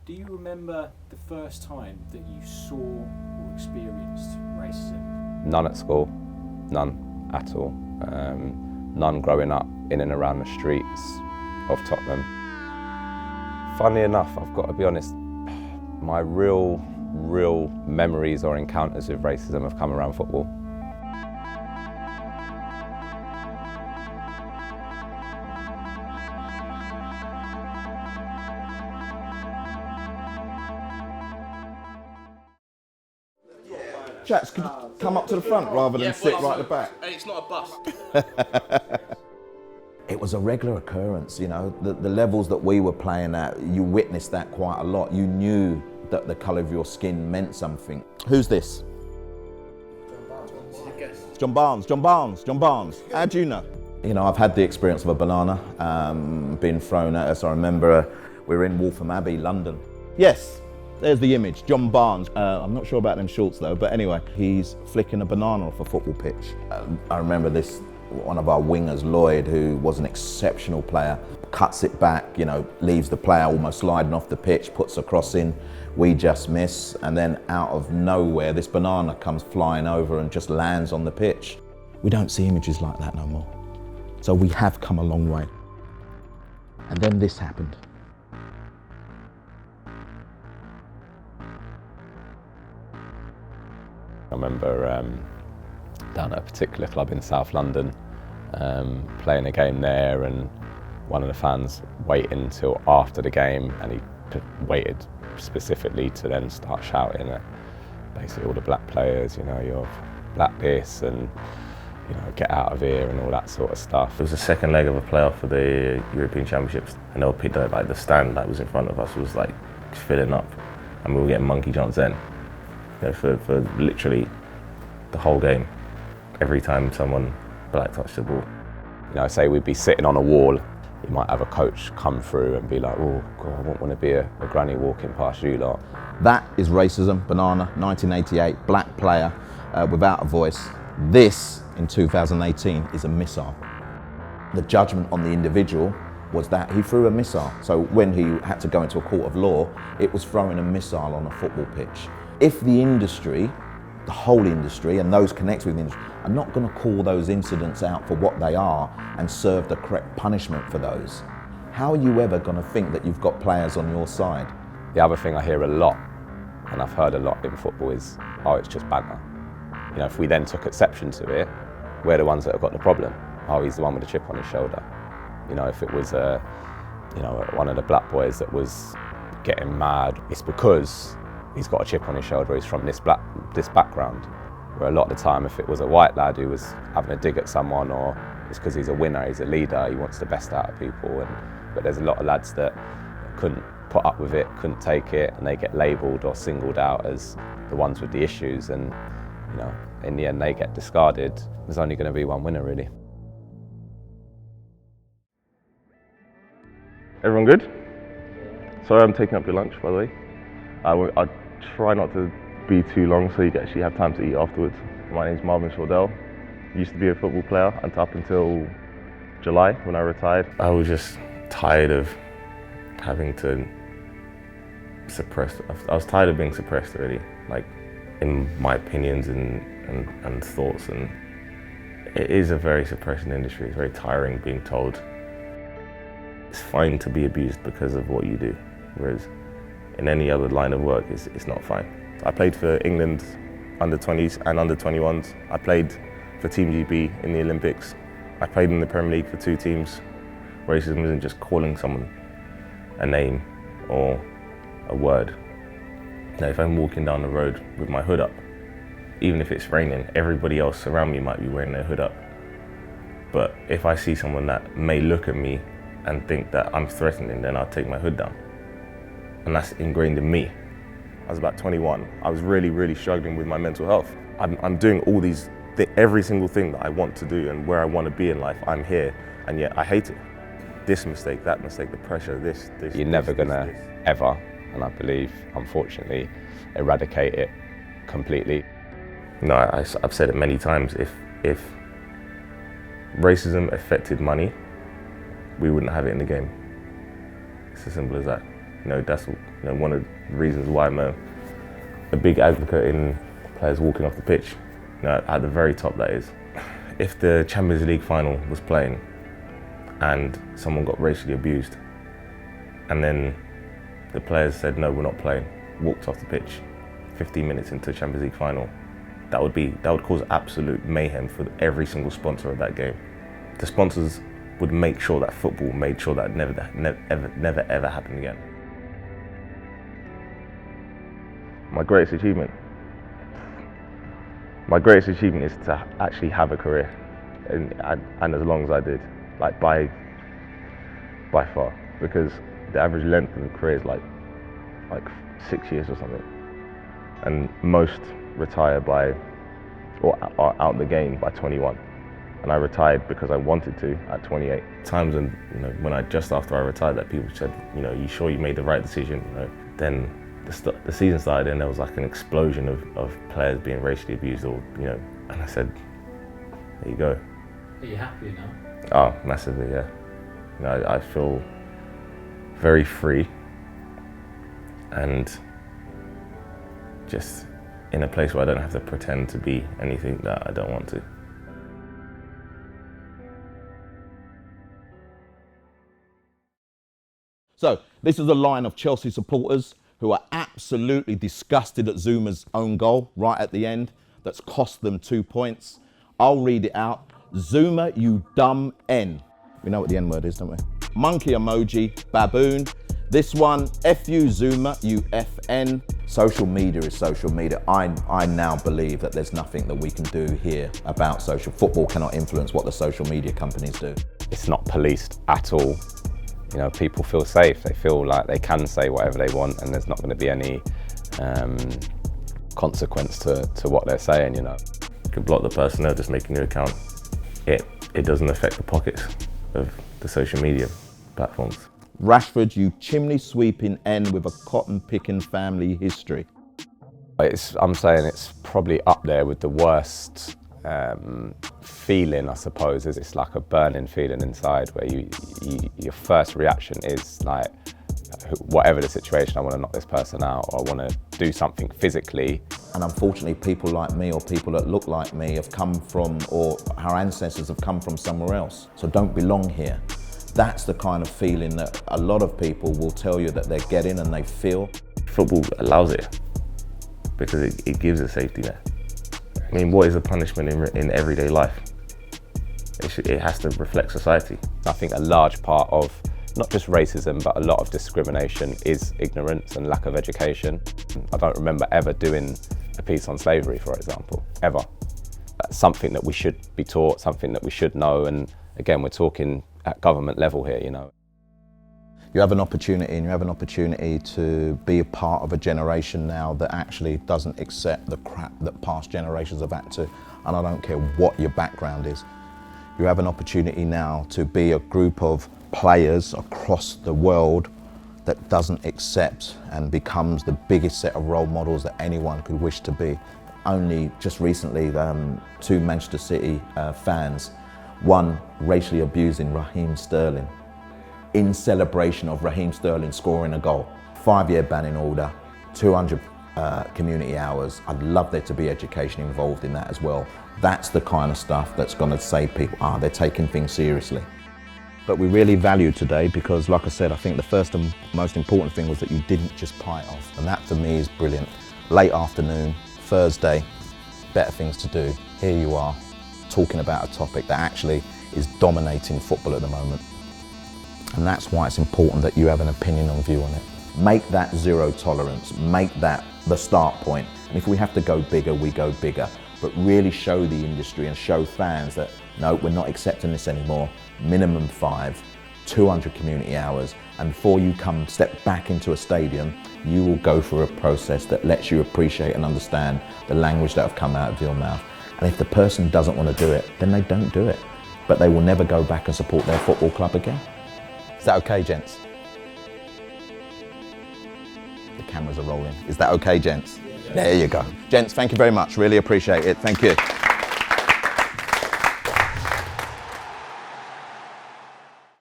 Do you remember the first time that you saw or experienced racism? None at school, none at all. None growing up in and around the streets of Tottenham. Funnily enough, I've got to be honest, my real memories or encounters with racism have come around football. Chaps, could you come up to the front rather than sit right at the back? Hey, it's not a bus. It was a regular occurrence, you know, the levels that we were playing at, you witnessed that quite a lot. You knew that the colour of your skin meant something. Who's this? John Barnes. John Barnes. How do you know? You know, I've had the experience of a banana being thrown at us. I remember we were in Waltham Abbey, London. Yes. There's the image, John Barnes. I'm not sure about them shorts though, but anyway, he's flicking a banana off a football pitch. I remember this, one of our wingers, Lloyd, who was an exceptional player, cuts it back, you know, leaves the player almost sliding off the pitch, puts a cross in, we just miss, and then out of nowhere, this banana comes flying over and just lands on the pitch. We don't see images like that no more. So we have come a long way. And then this happened. I remember down at a particular club in South London, playing a game there, and one of the fans waited until after the game, and he waited specifically to then start shouting at basically all the black players, you know, you're black this, and you know, get out of here and all that sort of stuff. It was the second leg of a playoff for the European Championships, and they were picked up, like the stand that was in front of us was like filling up, and we were getting monkey jumps then. You know, for literally the whole game, every time someone black touched the ball. You know, say we'd be sitting on a wall, you might have a coach come through and be like, oh God, I wouldn't want to be a granny walking past you lot. That is racism, banana, 1988, black player without a voice. This, in 2018, is a missile. The judgment on the individual was that he threw a missile. So when he had to go into a court of law, it was throwing a missile on a football pitch. If the industry, the whole industry, and those connected with the industry, are not going to call those incidents out for what they are and serve the correct punishment for those, how are you ever going to think that you've got players on your side? The other thing I hear a lot, and I've heard a lot in football, is, oh, it's just banter. You know, if we then took exception to it, we're the ones that have got the problem. Oh, he's the one with a chip on his shoulder. You know, if it was you know, one of the black boys that was getting mad, it's because he's got a chip on his shoulder, he's from this background. Where a lot of the time, if it was a white lad who was having a dig at someone, or it's because he's a winner, he's a leader, he wants the best out of people. But there's a lot of lads that couldn't put up with it, couldn't take it, and they get labelled or singled out as the ones with the issues. And you know, in the end, they get discarded. There's only going to be one winner, really. Everyone good? Sorry I'm taking up your lunch, by the way. I try not to be too long so you actually have time to eat afterwards. My name's Marvin Sordell. Used to be a football player and up until July when I retired. I was just tired of having to suppress. I was tired of being suppressed already, like in my opinions and thoughts. And it is a very suppressing industry. It's very tiring being told it's fine to be abused because of what you do, whereas in any other line of work, it's not fine. I played for England under 20s and under 21s. I played for Team GB in the Olympics. I played in the Premier League for 2 teams. Racism isn't just calling someone a name or a word. You know, if I'm walking down the road with my hood up, even if it's raining, everybody else around me might be wearing their hood up. But if I see someone that may look at me and think that I'm threatening, then I'll take my hood down. And that's ingrained in me. I was about 21. I was really struggling with my mental health. I'm doing all these, every single thing that I want to do and where I want to be in life, I'm here, and yet I hate it. This mistake, that mistake, the pressure, this. You're never gonna ever, and I believe, unfortunately, eradicate it completely. No, I've said it many times. If racism affected money, we wouldn't have it in the game. It's as simple as that. That's one of the reasons why I'm a big advocate in players walking off the pitch. At the very top, that is. If the Champions League final was playing and someone got racially abused, and then the players said, no, we're not playing, walked off the pitch 15 minutes into the Champions League final, that would cause absolute mayhem for every single sponsor of that game. The sponsors would make sure that football made sure that never ever happened again. My greatest achievement is to actually have a career, and as long as I did, like by far, because the average length of a career is like 6 years or something, and most retire or are out the game by 21. And I retired because I wanted to at 28. Times when just after I retired, that people said, you sure you made the right decision? Then the season started and there was like an explosion of players being racially abused, and I said, there you go. Are you happy now? Oh, massively, yeah. I feel very free and just in a place where I don't have to pretend to be anything that I don't want to. So this is a line of Chelsea supporters who are absolutely disgusted at Zuma's own goal right at the end that's cost them 2 points. I'll read it out. Zuma, you dumb N. We know what the N word is, don't we? Monkey emoji, baboon. This one, F you Zuma, you FN. Social media is social media. I now believe that there's nothing that we can do here about social. Football cannot influence what the social media companies do. It's not policed at all. People feel safe. They feel like they can say whatever they want and there's not going to be any consequence to what they're saying, You can block the person, they'll just make a new account. It doesn't affect the pockets of the social media platforms. Rashford, you chimney sweeping N with a cotton picking family history. I'm saying it's probably up there with the worst feeling, I suppose. It's like a burning feeling inside where your first reaction is like, whatever the situation, I want to knock this person out or I want to do something physically. And unfortunately, people like me or people that look like me have come from, or our ancestors have come from somewhere else, so don't belong here. That's the kind of feeling that a lot of people will tell you that they're getting and they feel. Football allows it because it gives a safety net. I mean, what is the punishment in everyday life? It has to reflect society. I think a large part of not just racism, but a lot of discrimination is ignorance and lack of education. I don't remember ever doing a piece on slavery, for example, ever. That's something that we should be taught, something that we should know, and again, we're talking at government level here, You have an opportunity to be a part of a generation now that actually doesn't accept the crap that past generations have had to, and I don't care what your background is. You have an opportunity now to be a group of players across the world that doesn't accept and becomes the biggest set of role models that anyone could wish to be. Only just recently, 2 Manchester City fans, one racially abusing Raheem Sterling in celebration of Raheem Sterling scoring a goal. 5-year banning order, 200 community hours. I'd love there to be education involved in that as well. That's the kind of stuff that's going to say people, they're taking things seriously. But we really value today because, like I said, I think the first and most important thing was that you didn't just pie it off. And that for me is brilliant. Late afternoon, Thursday, better things to do. Here you are, talking about a topic that actually is dominating football at the moment. And that's why it's important that you have an opinion and view on it. Make that zero tolerance, make that the start point. And if we have to go bigger, we go bigger. But really show the industry and show fans that, no, we're not accepting this anymore. Minimum 5, 200 community hours. And before you step back into a stadium, you will go through a process that lets you appreciate and understand the language that have come out of your mouth. And if the person doesn't want to do it, then they don't do it. But they will never go back and support their football club again. Is that okay, gents? The cameras are rolling. Is that okay, gents? There you go. Gents, thank you very much. Really appreciate it. Thank you.